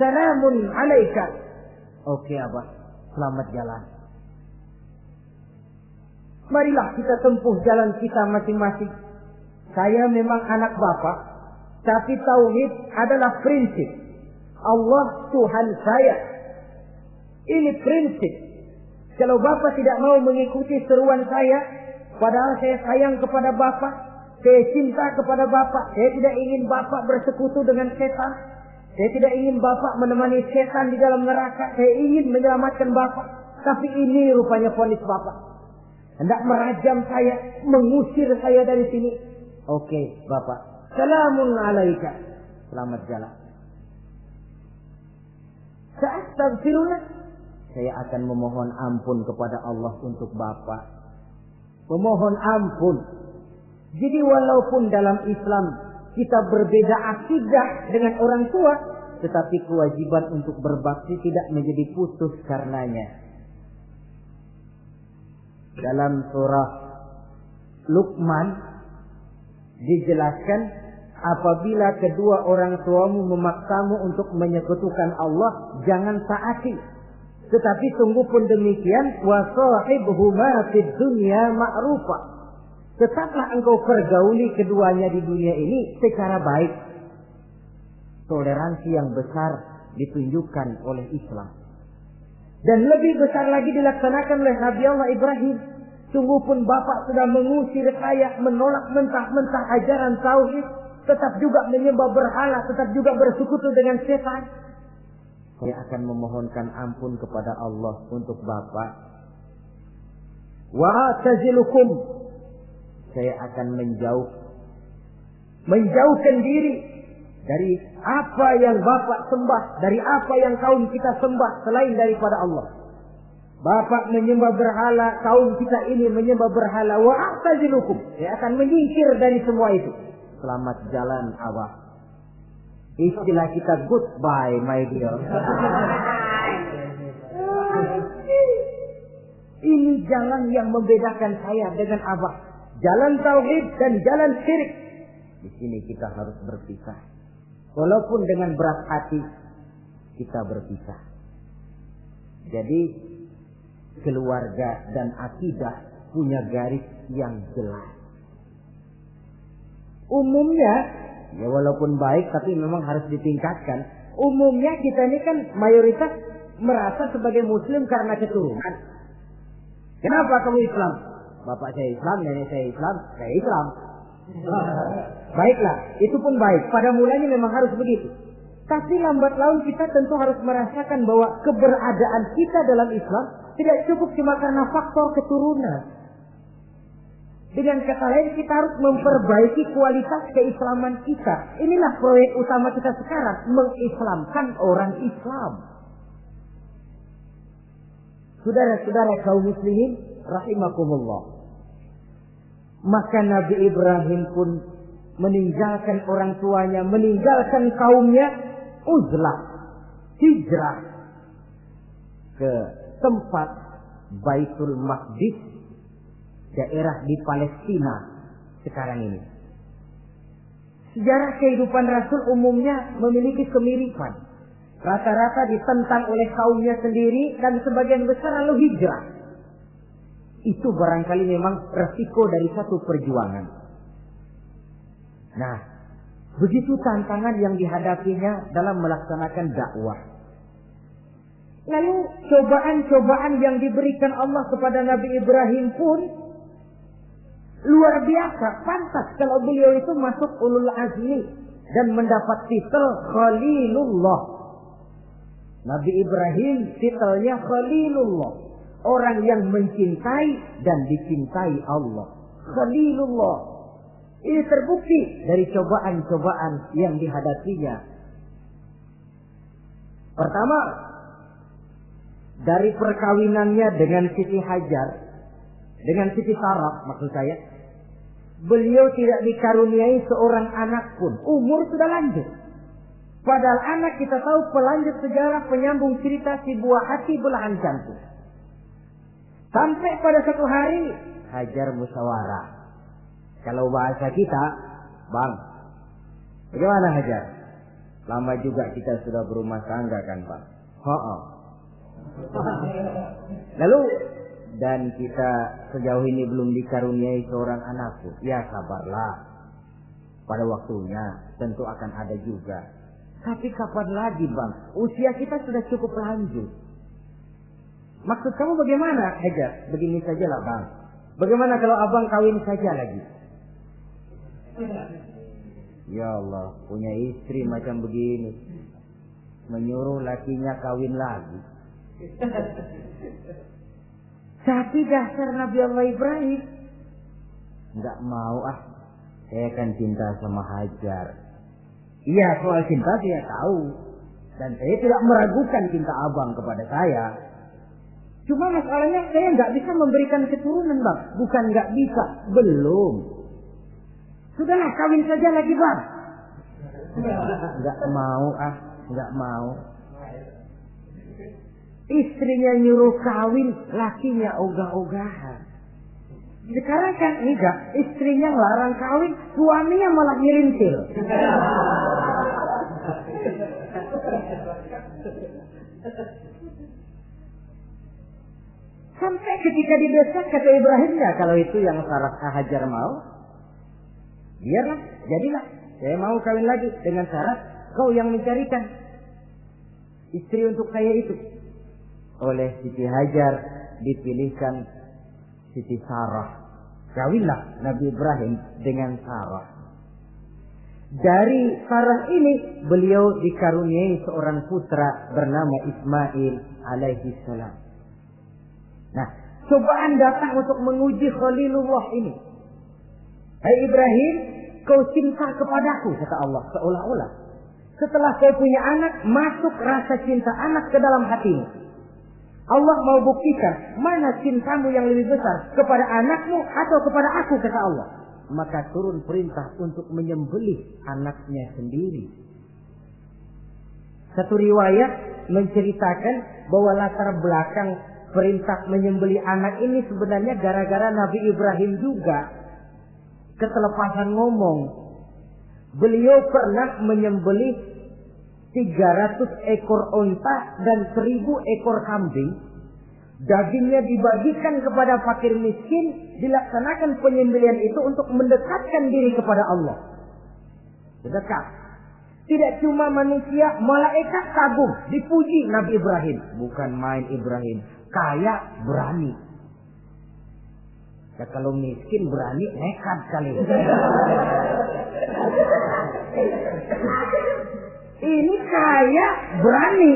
Salamun alaika. Oke Abah, selamat jalan. Marilah kita tempuh jalan kita masing-masing. Saya memang anak Bapak, tapi tauhid adalah prinsip. Allah Tuhan saya. Ini prinsip. Kalau Bapak tidak mau mengikuti seruan saya, padahal saya sayang kepada Bapak, saya cinta kepada Bapak, saya tidak ingin Bapak bersekutu dengan setan. Saya tidak ingin Bapak menemani setan di dalam neraka. Saya ingin menyelamatkan Bapak. Tapi ini rupanya vonis Bapak. Hendak merajam saya, mengusir saya dari sini. Oke, Bapak. Salamun alaika. Selamat jalan. Sa'astaghfirullah. Saya akan memohon ampun kepada Allah untuk Bapak. Memohon ampun. Jadi walaupun dalam Islam kita berbeda akidah dengan orang tua, tetapi kewajiban untuk berbakti tidak menjadi putus karenanya. Dalam surah Luqman dijelaskan, apabila kedua orang tuamu memaksamu untuk menyekutukan Allah, jangan taati. Tetapi sungguh pun demikian, wa sahibhuma fid dunya ma'rufa. Tetaplah engkau pergauli keduanya di dunia ini secara baik. Toleransi yang besar ditunjukkan oleh Islam. Dan lebih besar lagi dilaksanakan oleh Nabi Allah Ibrahim. Sungguh pun bapak sudah mengusir saya, menolak mentah-mentah ajaran tauhid, tetap juga menyembah berhala, tetap juga bersekutu dengan setan. Saya akan memohonkan ampun kepada Allah untuk bapak. Wa atazilukum, saya akan menjauhkan diri dari apa yang bapak sembah, dari apa yang kaum kita sembah selain daripada Allah. Bapak menyembah berhala, kaum kita ini menyembah berhala. Wa a'tazilukum, saya akan menyingkir dari semua itu. Selamat jalan Abah. Istilah kita goodbye my dear. Ini jalan yang membedakan saya dengan Abah. Jalan tauhid dan jalan syirik. Di sini kita harus berpisah. Walaupun dengan berat hati kita berpisah. Jadi keluarga dan akidah punya garis yang jelas. Umumnya, ya walaupun baik tapi memang harus ditingkatkan. Umumnya kita ini kan mayoritas merasa sebagai muslim karena keturunan. Kenapa kamu Islam? Bapak saya Islam, nenek saya Islam, saya Islam. Baiklah, itu pun baik. Pada mulanya memang harus begitu. Tapi lambat laun kita tentu harus merasakan bahwa keberadaan kita dalam Islam tidak cukup cuma karena faktor keturunan. Dengan kata lain, kita harus memperbaiki kualitas keislaman kita. Inilah proyek utama kita sekarang, mengislamkan orang Islam. Saudara-saudara kaum muslimin rahimakumullah. Maka Nabi Ibrahim pun meninggalkan orang tuanya, meninggalkan kaumnya, uzlah, hijrah ke tempat Baitul Maqdis, daerah di Palestina sekarang ini. Sejarah kehidupan Rasul umumnya memiliki kemiripan. Rata-rata ditentang oleh kaumnya sendiri dan sebagian besar lalu hijrah. Itu barangkali memang resiko dari satu perjuangan. Nah, begitu tantangan yang dihadapinya dalam melaksanakan dakwah. Lalu cobaan-cobaan yang diberikan Allah kepada Nabi Ibrahim pun luar biasa. Pantas kalau beliau itu masuk ulul azmi dan mendapat titel Khalilullah. Nabi Ibrahim titelnya Khalilullah. Orang yang mencintai dan dicintai Allah. Khalilullah. Ini terbukti dari cobaan-cobaan yang dihadapinya. Pertama, dari perkawinannya dengan Siti Hajar, dengan Siti Sarah maksud saya, beliau tidak dikaruniai seorang anak pun. Umur sudah lanjut. Padahal anak kita tahu pelanjut sejarah, penyambung cerita, si buah hati belahan jantung. Sampai pada satu hari Hajar musyawarah. Kalau bahasa kita, Bang, bagaimana Hajar? Lama juga kita sudah berumah tangga kan Bang? Lalu, dan kita sejauh ini belum dikaruniai seorang anak pun. Ya sabarlah, pada waktunya tentu akan ada juga. Tapi kapan lagi Bang? Usia kita sudah cukup lanjut. Maksud kamu bagaimana Hajar? Begini sajalah Bang. Bagaimana kalau abang kawin saja lagi? Ya Allah, punya istri macam begini, menyuruh lakinya kawin lagi. Tapi dasar Nabi Allah Ibrahim, nggak mau saya kan cinta sama Hajar. Iya, soal cinta saya tahu, dan saya tidak meragukan cinta abang kepada saya. Cuma masalahnya saya nggak bisa memberikan keturunan Bang. Bukan nggak bisa, belum. Sudahlah kawin saja lagi Bang. Nggak mau nggak mau. Istrinya nyuruh kawin, lakinya ogah-ogahan. Sekarang kan enggak, istrinya larang kawin, suaminya malah nyelintir. Sampai ketika didesak kata Ibrahim, ya kalau itu yang Sarah Hajar mau, biarlah, jadilah. Saya mau kawin lagi dengan syarat kau yang mencarikan istri untuk saya itu. Oleh Siti Hajar dipilihkan Siti Sarah. Kawinlah Nabi Ibrahim dengan Sarah. Dari Sarah ini beliau dikaruniai seorang putra bernama Ismail alaihi salam. Nah, cobaan datang untuk menguji Khalilullah ini. Hai Ibrahim, kau cinta kepadaku, kata Allah, seolah-olah setelah saya punya anak, masuk rasa cinta anak ke dalam hatimu. Allah mau buktikan mana cintamu yang lebih besar, kepada anakmu atau kepada aku, kata Allah. Maka turun perintah untuk menyembelih anaknya sendiri. Satu riwayat menceritakan bahwa latar belakang perintah menyembelih anak ini sebenarnya gara-gara Nabi Ibrahim juga ketelepasan ngomong. Beliau pernah menyembelih 300 ekor onta dan 1000 ekor kambing. Dagingnya dibagikan kepada fakir miskin, dilaksanakan penyembelihan itu untuk mendekatkan diri kepada Allah. Dekat. Tidak cuma manusia, malaikat kagum, dipuji Nabi Ibrahim. Bukan main Ibrahim, kaya berani. Ya kalau miskin berani, nekat kali. Ini kaya berani.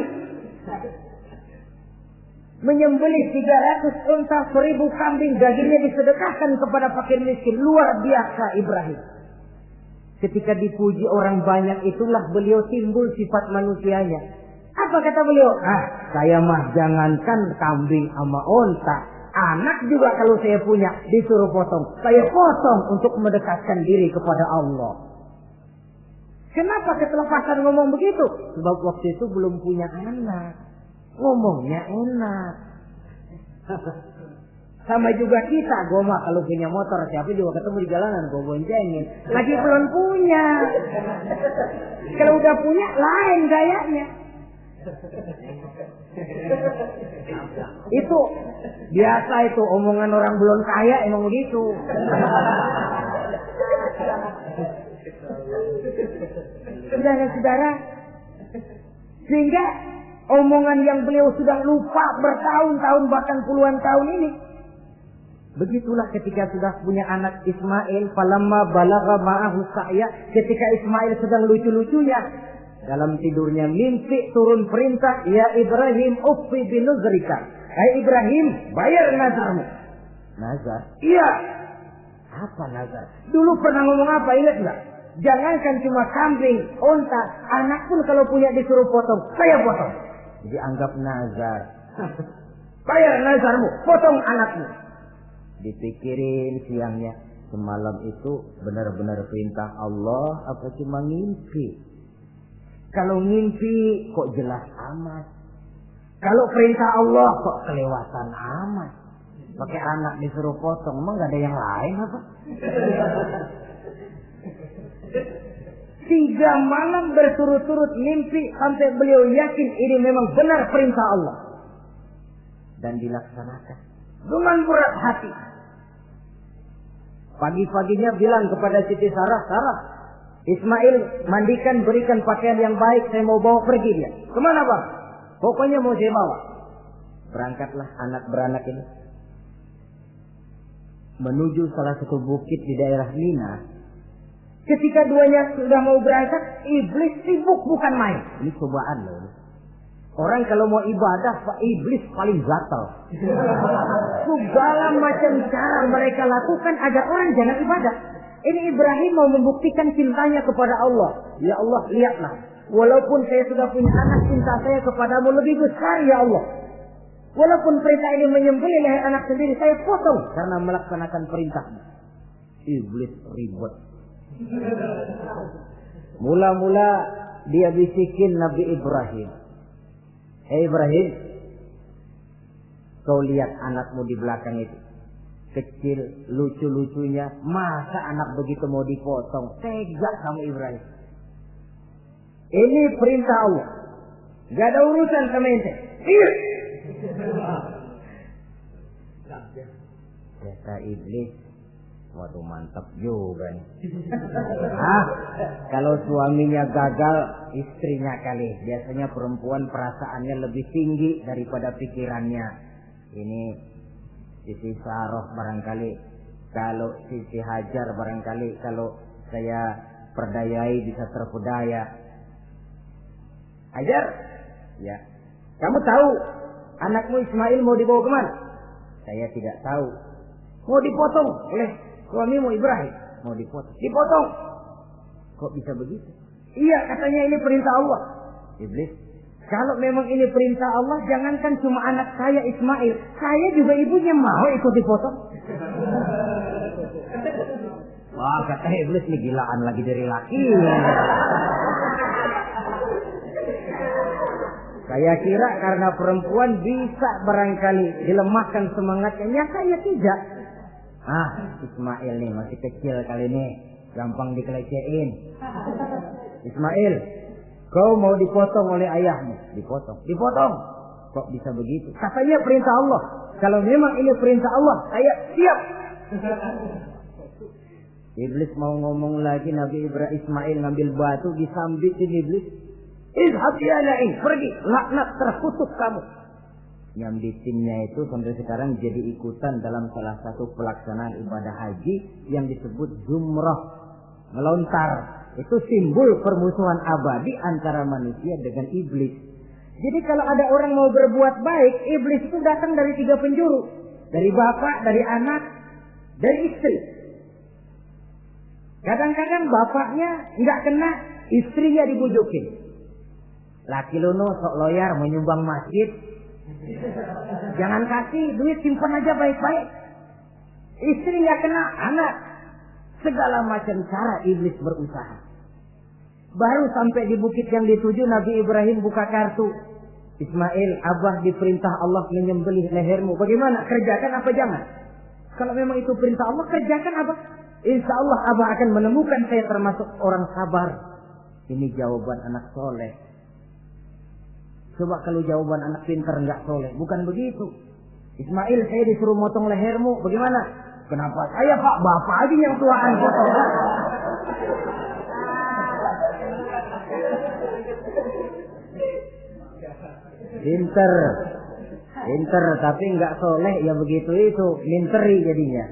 Menyembelih 300 unta, 1000 kambing, dagingnya disedekahkan kepada fakir miskin. Luar biasa Ibrahim. Ketika dipuji orang banyak, itulah beliau timbul sifat manusianya. Apa kata beliau? Saya mah jangankan kambing sama unta, anak juga kalau saya punya disuruh potong, saya potong untuk mendekatkan diri kepada Allah. Kenapa ketelepasan ngomong begitu? Sebab waktu itu belum punya anak, ngomongnya enak. Sama juga kita, goma kalau punya motor, siapa juga ketemu di jalanan, gue boncengin. Lagi belum punya. Kalau udah punya, lain gayanya. Itu biasa itu, omongan orang belum kaya emang begitu. Saudara-saudara, sehingga omongan yang beliau sudah lupa bertahun-tahun bahkan puluhan tahun ini. Begitulah ketika sudah punya anak Ismail, falamma balagha ma'ahu sa'ya, ketika Ismail sedang lucu-lucunya dalam tidurnya mimpi turun perintah, ya Ibrahim uffi binuzrika. Hai Ibrahim, bayar nazarmu. Nazar? Iya. Apa nazar? Dulu pernah ngomong apa, ingat enggak? Jangankan cuma kambing, unta, anak pun kalau punya disuruh potong, saya potong. Jadi anggap nazar. Bayar nazarmu, potong anakmu. Dipikirin siangnya, semalam itu benar-benar perintah Allah apa cuma ngimpi? Kalau ngimpi kok jelas amat. Kalau perintah Allah kok kelewatan amat. Pakai anak disuruh potong, emang gak ada yang lain apa? 3 malam berturut-turut mimpi sampai beliau yakin ini memang benar perintah Allah. Dan dilaksanakan dengan berat hati. Pagi-paginya bilang kepada Siti Sarah, Sarah, Ismail mandikan, berikan pakaian yang baik, saya mau bawa pergi dia. Kemana bang? Pokoknya mau saya bawa. Berangkatlah anak beranak ini menuju salah satu bukit di daerah Mina. Ketika duanya sudah mau berangkat, iblis sibuk bukan main. Ini cobaan loh. Orang kalau mau ibadah, Pak, iblis paling gatal. Segala macam cara mereka lakukan agar orang jangan ibadah. Ini Ibrahim mau membuktikan cintanya kepada Allah. Ya Allah, lihatlah. Walaupun saya sudah punya anak, cinta saya kepadamu lebih besar ya Allah. Walaupun perintah ini menyembelih leher anak sendiri, saya potong karena melaksanakan perintahmu. Iblis ribut. Mula-mula dia bisikin Nabi Ibrahim. Hei Ibrahim, kau lihat anakmu di belakang itu. kecil, lucu-lucunya. Masa anak begitu mau dipotong? Tega kamu Ibrahim. Ini perintah Allah. Gak ada urusan sama ente. Kata iblis, waduh mantap juga nih. Kalau suaminya gagal, istrinya kali. Biasanya perempuan perasaannya lebih tinggi daripada pikirannya. Ini Siti Saroh barangkali, kalau Siti Hajar barangkali, kalau saya perdayai bisa terpedaya. Hajar, ya. Kamu tahu anakmu Ismail mau dibawa kemana? Saya tidak tahu. Mau dipotong oleh suamimu Ibrahim. Mau dipotong. Dipotong. Kok bisa begitu? Iya, katanya ini perintah Allah. Iblis, kalau memang ini perintah Allah, jangankan cuma anak saya Ismail, saya juga ibunya mau ikut dipotong. Wah, kata iblis nih gilaan lagi dari laki. Saya kira karena perempuan bisa barangkali dilemahkan semangatnya, saya tidak. Ismail nih masih kecil kali ini, gampang dikelecehin. Ismail, kau mau dipotong oleh ayahmu? Dipotong. Dipotong. Kok bisa begitu? Katanya perintah Allah. Kalau memang ini perintah Allah, saya siap. Iblis mau ngomong lagi, Nabi Ibrahim Ismail ngambil batu disambitin iblis. Izhab ya la'in, pergi, laknat, terkutuk kamu. Nyambitinnya itu sampai sekarang jadi ikutan dalam salah satu pelaksanaan ibadah haji yang disebut jumrah, melontar. Itu simbol permusuhan abadi antara manusia dengan iblis. Jadi kalau ada orang mau berbuat baik, iblis itu datang dari 3 penjuru. Dari bapak, dari anak, dari istri. Kadang-kadang bapaknya nggak kena, istrinya dibujukin. Laki lono sok loyar menyumbang masjid. Jangan kasih duit, simpan aja baik-baik. Istri nggak kena, anak. Segala macam cara iblis berusaha. Baru sampai di bukit yang dituju, Nabi Ibrahim buka kartu. Ismail, Abah diperintah Allah menyembelih lehermu. Bagaimana? Kerjakan apa jangan? Kalau memang itu perintah Allah, kerjakan Abah. Insya Allah Abah akan menemukan saya termasuk orang sabar. Ini jawaban anak soleh. Coba kalau jawaban anak pintar nggak soleh, bukan begitu. Ismail, saya disuruh motong lehermu, bagaimana? Kenapa saya Pak? Bapak aja yang tuaan potong. Pinter, tapi nggak soleh, ya begitu itu, minteri jadinya.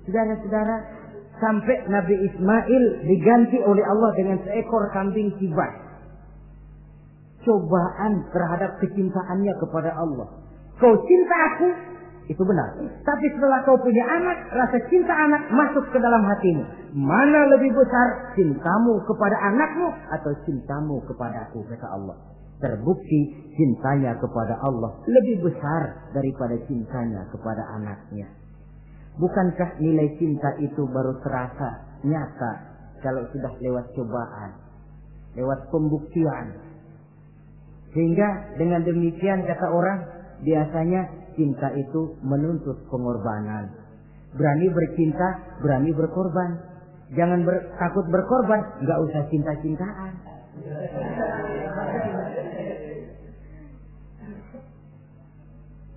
Saudara-saudara, sampai Nabi Ismail diganti oleh Allah dengan seekor kambing kibas. Cobaan terhadap kecintaannya kepada Allah. Kau cinta aku, itu benar. Tapi setelah kau punya anak, rasa cinta anak masuk ke dalam hatimu. Mana lebih besar, cintamu kepada anakmu atau cintamu kepada aku, kata Allah. Terbukti cintanya kepada Allah lebih besar daripada cintanya kepada anaknya. Bukankah nilai cinta itu baru terasa nyata kalau sudah lewat cobaan, lewat pembuktian? Sehingga dengan demikian kata orang, biasanya cinta itu menuntut pengorbanan. Berani bercinta, berani berkorban. Jangan takut berkorban, nggak usah cinta-cintaan.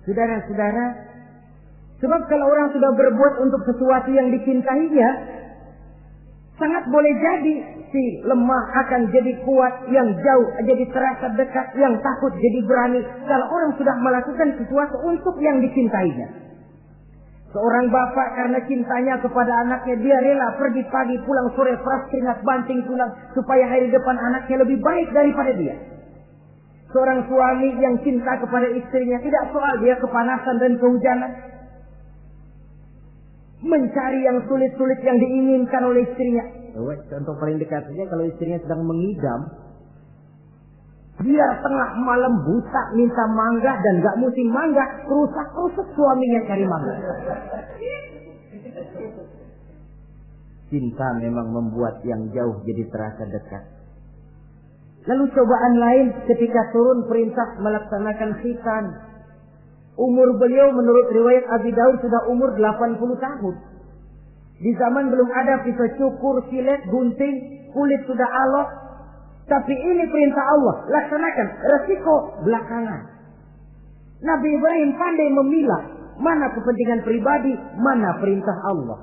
Saudara-saudara, sebab kalau orang sudah berbuat untuk sesuatu yang dicintainya, sangat boleh jadi si lemah akan jadi kuat, yang jauh jadi terasa dekat, yang takut jadi berani. Kalau orang sudah melakukan sesuatu untuk yang dicintainya. Seorang bapak karena cintanya kepada anaknya, dia rela pergi pagi pulang sore, peras keringat banting tulang supaya hari depan anaknya lebih baik daripada dia. Seorang suami yang cinta kepada istrinya, tidak soal dia kepanasan dan kehujanan, mencari yang sulit-sulit yang diinginkan oleh istrinya. Contoh paling dekat saja, kalau istrinya sedang mengidam, dia tengah malam buta minta mangga dan gak musim mangga, rusak-rusak suaminya cari mangga. Cinta memang membuat yang jauh jadi terasa dekat. Lalu cobaan lain ketika turun perintah melaksanakan khitan. Umur beliau menurut riwayat Abi Daud sudah umur 80 tahun. Di zaman belum ada pisau cukur, silet, gunting, kulit sudah alot. Tapi ini perintah Allah, laksanakan, resiko belakangan. Nabi Ibrahim pandai memilah mana kepentingan pribadi, mana perintah Allah.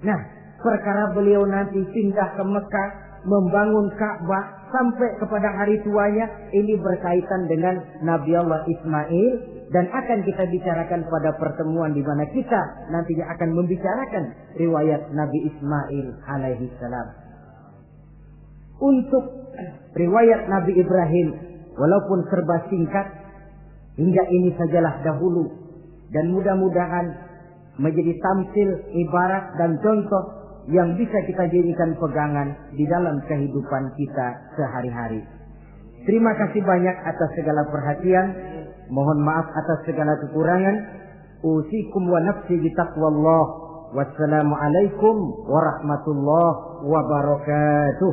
Nah, perkara beliau nanti pindah ke Mekah, membangun Ka'bah sampai kepada hari tuanya, ini berkaitan dengan Nabi Allah Ismail, dan akan kita bicarakan pada pertemuan di mana kita nantinya akan membicarakan riwayat Nabi Ismail alaihi salam. Untuk riwayat Nabi Ibrahim, walaupun serba singkat, hingga ini sajalah dahulu, dan mudah-mudahan menjadi tamsil, ibarat dan contoh yang bisa kita jadikan pegangan di dalam kehidupan kita sehari-hari. Terima kasih banyak atas segala perhatian. Mohon maaf atas segala kekurangan. Usikum wa nafsi bitaqwallah. Wassalamualaikum warahmatullahi wabarakatuh.